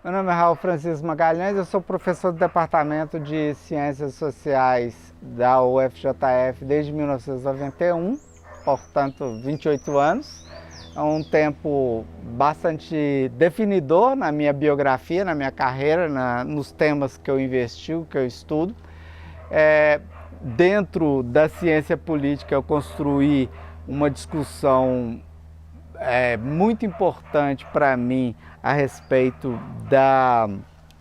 Meu nome é Raul Francisco Magalhães, eu sou professor do Departamento de Ciências Sociais da UFJF desde 1991, portanto 28 anos. É um tempo bastante definidor na minha biografia, na minha carreira, nos temas que eu investi, que eu estudo. Dentro da ciência política eu construí uma discussão muito importante para mim a respeito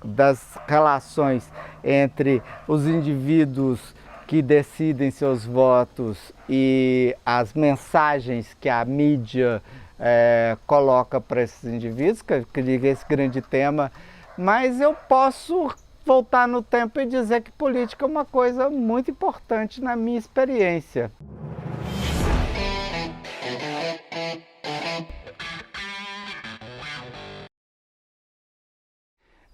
das relações entre os indivíduos que decidem seus votos e as mensagens que a mídia coloca para esses indivíduos, que é esse grande tema. Mas eu posso voltar no tempo e dizer que política é uma coisa muito importante na minha experiência.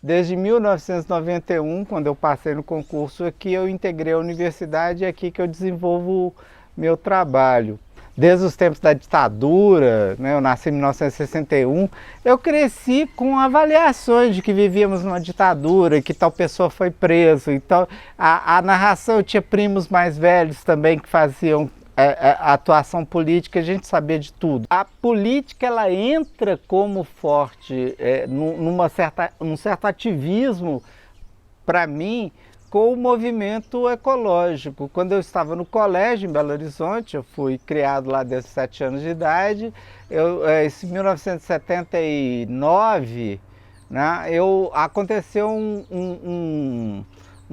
Desde 1991, quando eu passei no concurso aqui, eu integrei a universidade e é aqui que eu desenvolvo meu trabalho. Desde os tempos da ditadura, né, eu nasci em 1961, eu cresci com avaliações de que vivíamos numa ditadura e que tal pessoa foi presa. Então, a narração, eu tinha primos mais velhos também que faziam a atuação política, a gente sabia de tudo. A política ela entra como forte, num certo ativismo, para mim, com o movimento ecológico. Quando eu estava no colégio em Belo Horizonte, eu fui criado lá desde 7 anos de idade, em 1979, né, aconteceu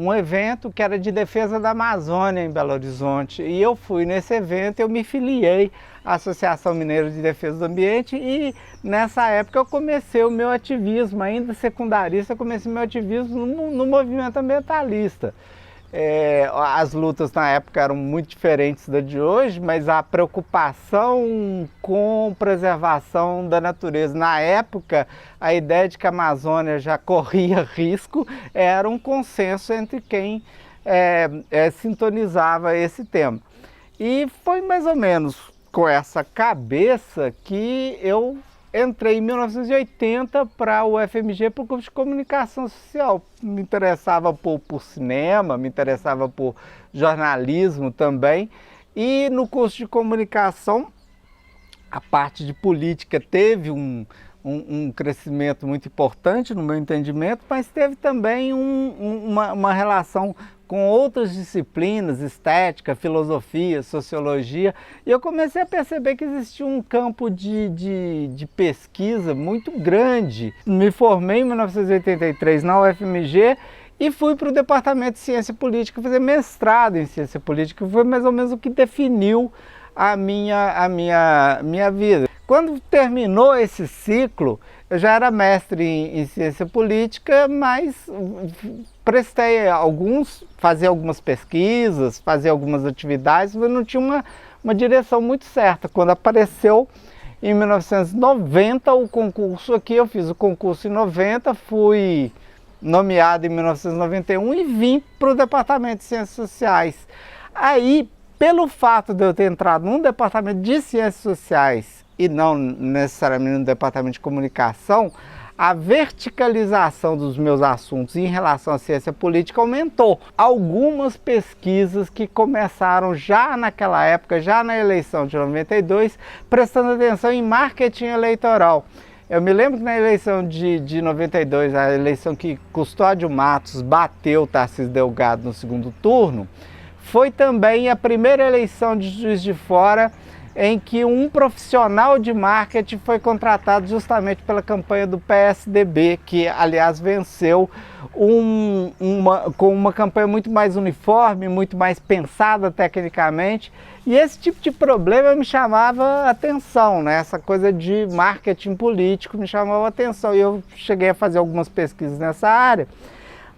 um evento que era de defesa da Amazônia em Belo Horizonte, e eu fui nesse evento, eu me filiei à Associação Mineira de Defesa do Ambiente, e nessa época eu comecei o meu ativismo, ainda secundarista, eu comecei o meu ativismo no movimento ambientalista. As lutas na época eram muito diferentes da de hoje, mas a preocupação com preservação da natureza, na época a ideia de que a Amazônia já corria risco era um consenso entre quem sintonizava esse tema. E foi mais ou menos com essa cabeça que eu entrei em 1980 para o UFMG para o curso de comunicação social. Me interessava por cinema, me interessava por jornalismo também. E no curso de comunicação, a parte de política teve um crescimento muito importante no meu entendimento, mas teve também uma relação com outras disciplinas, estética, filosofia, sociologia, e eu comecei a perceber que existia um campo de pesquisa muito grande. Me formei em 1983 na UFMG e fui para o Departamento de Ciência Política fazer mestrado em Ciência Política, que foi mais ou menos o que definiu a minha vida. Quando terminou esse ciclo, eu já era mestre em ciência política, mas fazia algumas pesquisas, fazia algumas atividades, mas não tinha uma direção muito certa. Quando apareceu em 1990 o concurso aqui, eu fiz o concurso em 90, fui nomeado em 1991 e vim para o Departamento de Ciências Sociais. Aí, pelo fato de eu ter entrado num departamento de ciências sociais e não necessariamente no departamento de comunicação, a verticalização dos meus assuntos em relação à ciência política aumentou. Algumas pesquisas que começaram já naquela época, já na eleição de 92, prestando atenção em marketing eleitoral. Eu me lembro que na eleição de 92, a eleição que Custódio Matos bateu Tarcísio Delgado no segundo turno, foi também a primeira eleição de Juiz de Fora em que um profissional de marketing foi contratado justamente pela campanha do PSDB, que aliás venceu com uma campanha muito mais uniforme, muito mais pensada tecnicamente, e esse tipo de problema me chamava a atenção, né? Essa coisa de marketing político me chamava a atenção, e eu cheguei a fazer algumas pesquisas nessa área.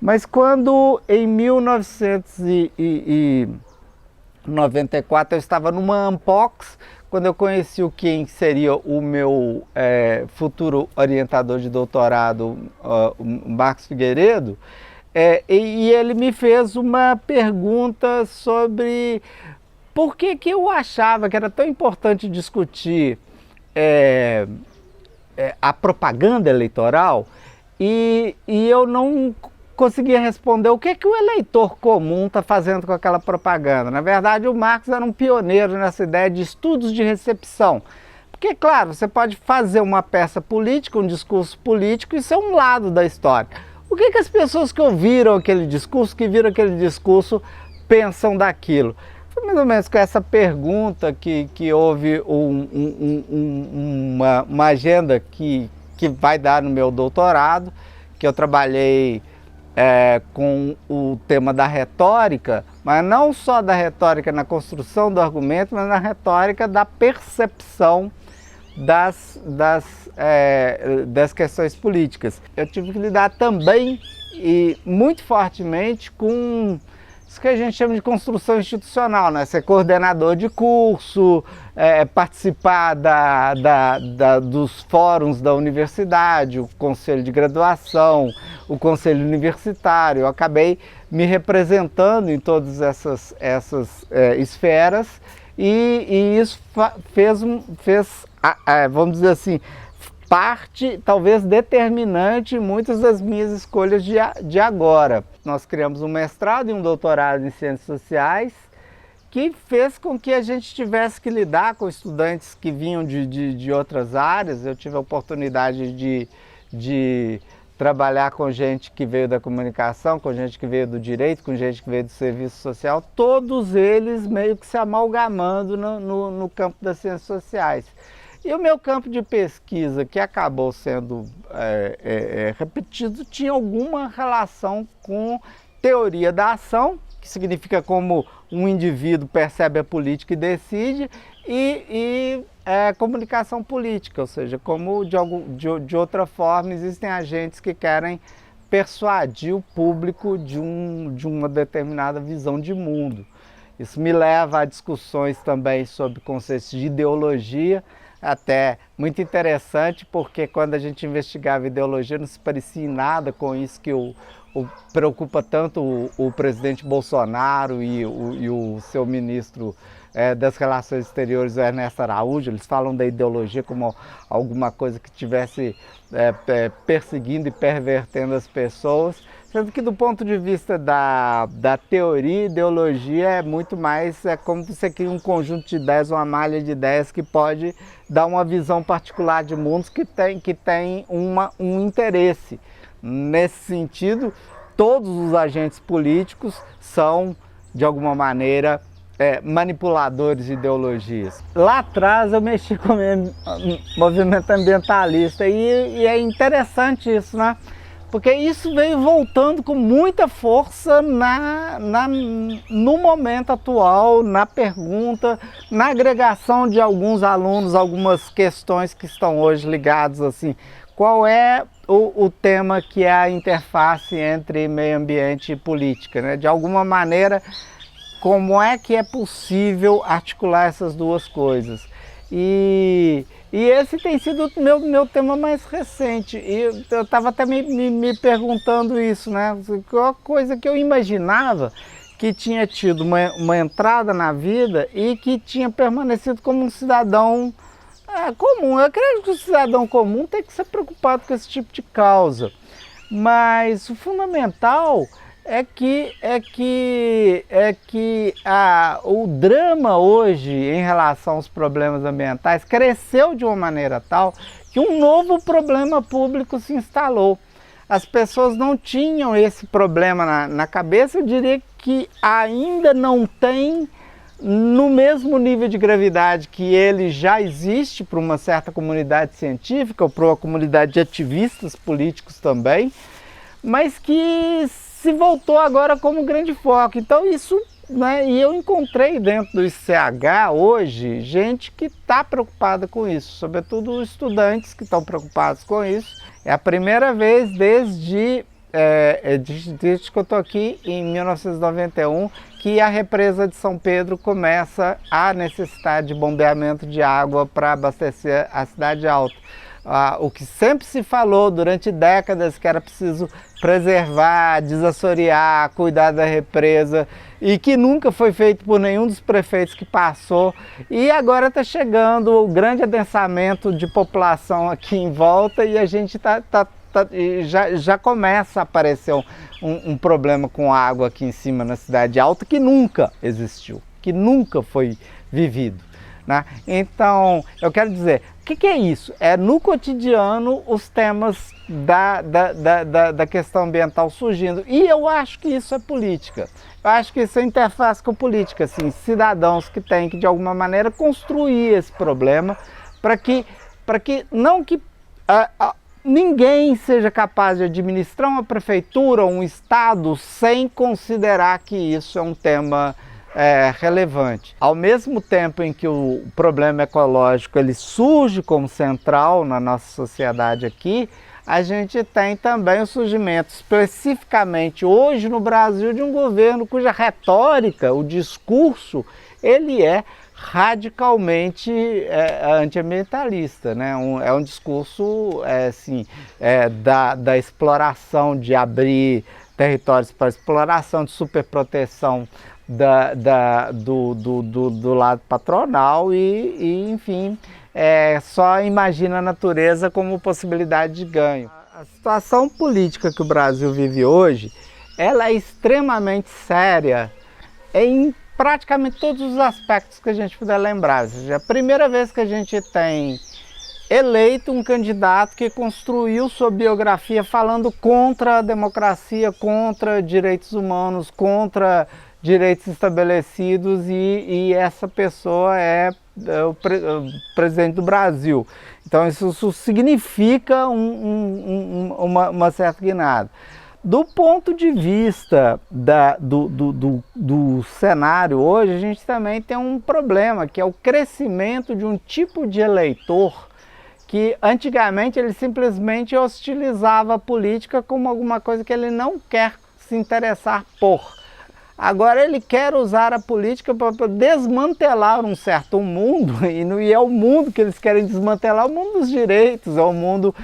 Mas quando em 1994 eu estava numa Ampox, quando eu conheci quem seria o meu futuro orientador de doutorado, o Marcos Figueiredo, e ele me fez uma pergunta sobre por que eu achava que era tão importante discutir a propaganda eleitoral e eu não conseguia responder o que o eleitor comum está fazendo com aquela propaganda. Na verdade, o Marx era um pioneiro nessa ideia de estudos de recepção. Porque, claro, você pode fazer uma peça política, um discurso político, isso é um lado da história. O que as pessoas que ouviram aquele discurso, que viram aquele discurso, pensam daquilo? Foi mais ou menos com essa pergunta que houve uma agenda que vai dar no meu doutorado, que eu trabalhei com o tema da retórica, mas não só da retórica na construção do argumento, mas na retórica da percepção das questões políticas. Eu tive que lidar também e muito fortemente com isso que a gente chama de construção institucional, né? Ser coordenador de curso, participar dos fóruns da universidade, o conselho de graduação, o conselho universitário. Eu acabei me representando em todas essas esferas e isso fez, vamos dizer assim, parte, talvez determinante, em muitas das minhas escolhas de agora. Nós criamos um mestrado e um doutorado em Ciências Sociais, que fez com que a gente tivesse que lidar com estudantes que vinham de outras áreas. Eu tive a oportunidade de trabalhar com gente que veio da comunicação, com gente que veio do direito, com gente que veio do serviço social, todos eles meio que se amalgamando no campo das ciências sociais. E o meu campo de pesquisa, que acabou sendo repetido, tinha alguma relação com teoria da ação, que significa como um indivíduo percebe a política e decide, e comunicação política, ou seja, como de outra forma existem agentes que querem persuadir o público de uma determinada visão de mundo. Isso me leva a discussões também sobre conceitos de ideologia, até muito interessante, porque quando a gente investigava ideologia não se parecia em nada com isso que preocupa tanto o presidente Bolsonaro e o seu ministro das Relações Exteriores, o Ernesto Araújo. Eles falam da ideologia como alguma coisa que estivesse perseguindo e pervertendo as pessoas, sendo que do ponto de vista da teoria, ideologia é muito mais, como você cria um conjunto de ideias, uma malha de ideias que pode dar uma visão particular de mundos que tem um interesse. Nesse sentido, todos os agentes políticos são, de alguma maneira, manipuladores de ideologias. Lá atrás eu mexi com o movimento ambientalista e é interessante isso, né? Porque isso veio voltando com muita força no momento atual, na pergunta, na agregação de alguns alunos, algumas questões que estão hoje ligadas assim. Qual é o tema que é a interface entre meio ambiente e política, né? De alguma maneira, como é que é possível articular essas duas coisas? E esse tem sido o meu tema mais recente. E eu estava até me perguntando isso, né? Uma coisa que eu imaginava que tinha tido uma entrada na vida e que tinha permanecido como um cidadão comum. Eu acredito que o cidadão comum tem que ser preocupado com esse tipo de causa. Mas o fundamental é que o drama hoje em relação aos problemas ambientais cresceu de uma maneira tal que um novo problema público se instalou. As pessoas não tinham esse problema na cabeça, eu diria que ainda não tem no mesmo nível de gravidade que ele já existe para uma certa comunidade científica ou para uma comunidade de ativistas políticos também, mas que se voltou agora como grande foco. Então isso, né, e eu encontrei dentro do ICH hoje gente que está preocupada com isso, sobretudo estudantes que estão preocupados com isso. É a primeira vez desde que eu estou aqui em 1991 que a represa de São Pedro começa a necessidade de bombeamento de água para abastecer a Cidade Alta. O que sempre se falou durante décadas que era preciso preservar, desassorear, cuidar da represa e que nunca foi feito por nenhum dos prefeitos que passou, e agora está chegando o grande adensamento de população aqui em volta e a gente está já começa a aparecer um problema com água aqui em cima na Cidade Alta que nunca existiu, que nunca foi vivido, né? Então, eu quero dizer, o que é isso? É no cotidiano os temas da questão ambiental surgindo. E eu acho que isso é política. Eu acho que isso é interface com política, assim, cidadãos que têm que, de alguma maneira, construir esse problema para que ninguém seja capaz de administrar uma prefeitura ou um estado sem considerar que isso é um tema relevante. Ao mesmo tempo em que o problema ecológico ele surge como central na nossa sociedade aqui, a gente tem também o surgimento especificamente hoje no Brasil de um governo cuja retórica, o discurso, ele é radicalmente antiambientalista, né? É um discurso da exploração, de abrir territórios para exploração, de superproteção do lado patronal e enfim, só imagina a natureza como possibilidade de ganho. A situação política que o Brasil vive hoje, ela é extremamente séria em praticamente todos os aspectos que a gente puder lembrar. Ou seja, é a primeira vez que a gente tem eleito um candidato que construiu sua biografia falando contra a democracia, contra direitos humanos, contra direitos estabelecidos e essa pessoa é o presidente do Brasil. Então isso significa uma certa guinada. Do ponto de vista do cenário hoje, a gente também tem um problema, que é o crescimento de um tipo de eleitor que antigamente ele simplesmente hostilizava a política como alguma coisa que ele não quer se interessar por. Agora ele quer usar a política para desmantelar um certo mundo, e é o mundo que eles querem desmantelar, o mundo dos direitos, é o mundo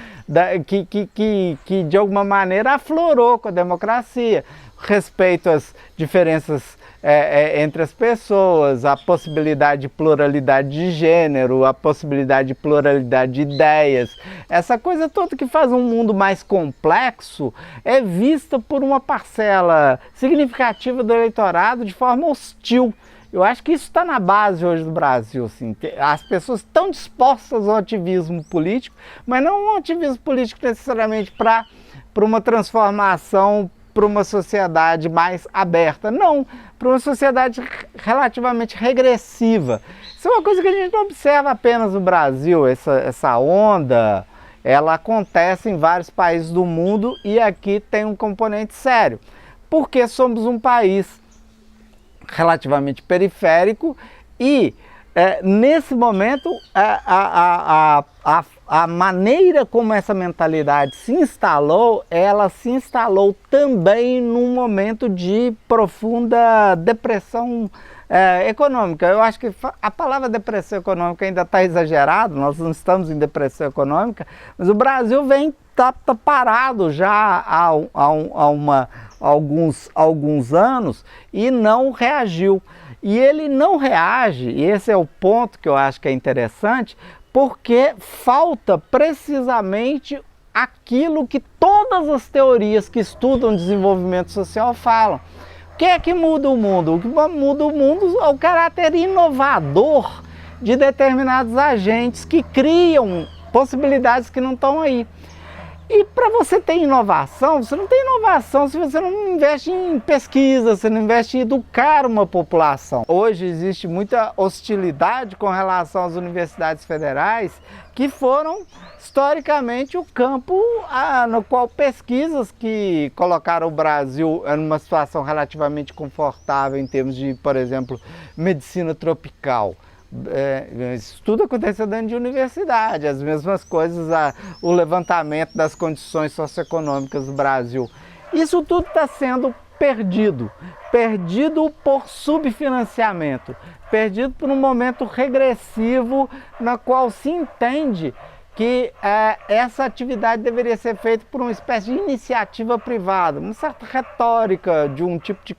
que de alguma maneira aflorou com a democracia, respeito às diferenças entre as pessoas, a possibilidade de pluralidade de gênero, a possibilidade de pluralidade de ideias, essa coisa toda que faz um mundo mais complexo é vista por uma parcela significativa do eleitorado de forma hostil. Eu acho que isso está na base hoje do Brasil, assim. As pessoas estão dispostas ao ativismo político, mas não um ativismo político necessariamente para uma transformação para uma sociedade mais aberta, não, para uma sociedade relativamente regressiva. Isso é uma coisa que a gente não observa apenas no Brasil, essa onda, ela acontece em vários países do mundo e aqui tem um componente sério, porque somos um país relativamente periférico e nesse momento a maneira como essa mentalidade se instalou, ela se instalou também num momento de profunda depressão econômica. Eu acho que a palavra depressão econômica ainda está exagerada, nós não estamos em depressão econômica, mas o Brasil tá parado já há alguns anos e não reagiu. E ele não reage, e esse é o ponto que eu acho que é interessante, porque falta precisamente aquilo que todas as teorias que estudam desenvolvimento social falam. O que é que muda o mundo? O que muda o mundo é o caráter inovador de determinados agentes que criam possibilidades que não estão aí. E para você ter inovação, você não tem inovação se você não investe em pesquisa, você não investe em educar uma população. Hoje existe muita hostilidade com relação às universidades federais, que foram historicamente o campo no qual pesquisas que colocaram o Brasil numa situação relativamente confortável em termos de, por exemplo, medicina tropical. Isso tudo aconteceu dentro de universidade, as mesmas coisas, o levantamento das condições socioeconômicas do Brasil. Isso tudo está sendo perdido por subfinanciamento, perdido por um momento regressivo na qual se entende que essa atividade deveria ser feita por uma espécie de iniciativa privada, uma certa retórica de um tipo de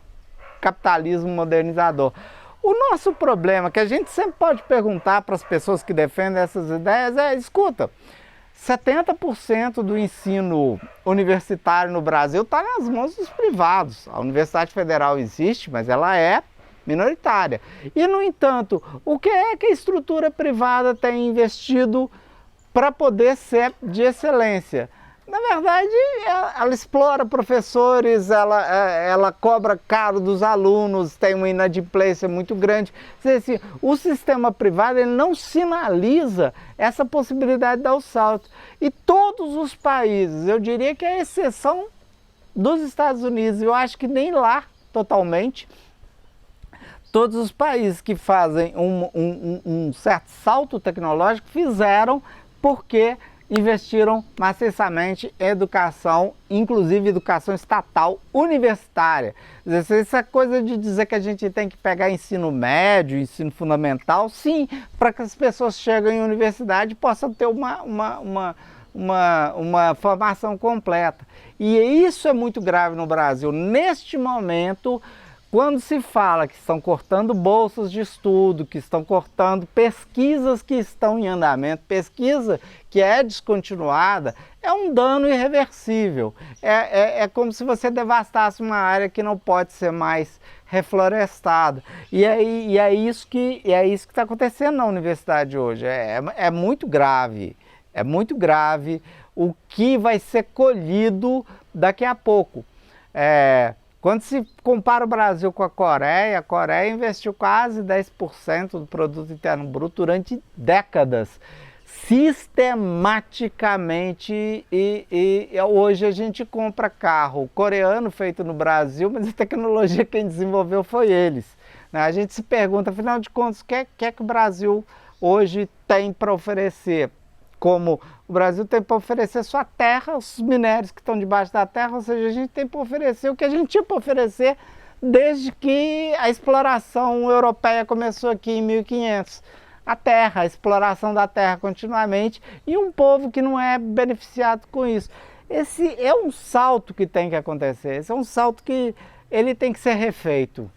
capitalismo modernizador. O nosso problema, que a gente sempre pode perguntar para as pessoas que defendem essas ideias, escuta, 70% do ensino universitário no Brasil está nas mãos dos privados. A Universidade Federal existe, mas ela é minoritária. E, no entanto, o que é que a estrutura privada tem investido para poder ser de excelência? Na verdade, ela explora professores, ela cobra caro dos alunos, tem uma inadimplência muito grande. Quer dizer, assim, o sistema privado ele não sinaliza essa possibilidade de dar o salto. E todos os países, eu diria que é exceção dos Estados Unidos, eu acho que nem lá totalmente, todos os países que fazem um certo salto tecnológico fizeram porque investiram maciçamente em educação, inclusive educação estatal universitária. Essa coisa de dizer que a gente tem que pegar ensino médio, ensino fundamental, sim, para que as pessoas cheguem em universidade e possam ter uma formação completa. E isso é muito grave no Brasil. Neste momento, quando se fala que estão cortando bolsas de estudo, que estão cortando pesquisas que estão em andamento, pesquisa que é descontinuada, é um dano irreversível. É como se você devastasse uma área que não pode ser mais reflorestada. E é isso que está acontecendo na universidade hoje. É muito grave. É muito grave o que vai ser colhido daqui a pouco. Quando se compara o Brasil com a Coreia investiu quase 10% do produto interno bruto durante décadas, sistematicamente, e hoje a gente compra carro coreano feito no Brasil, mas a tecnologia quem desenvolveu foi eles. A gente se pergunta, afinal de contas, o que é que o Brasil hoje tem para oferecer? Como o Brasil tem para oferecer sua terra, os minérios que estão debaixo da terra, ou seja, a gente tem para oferecer o que a gente tinha para oferecer desde que a exploração europeia começou aqui em 1500. A terra, a exploração da terra continuamente, e um povo que não é beneficiado com isso. Esse é um salto que tem que acontecer, esse é um salto que ele tem que ser refeito.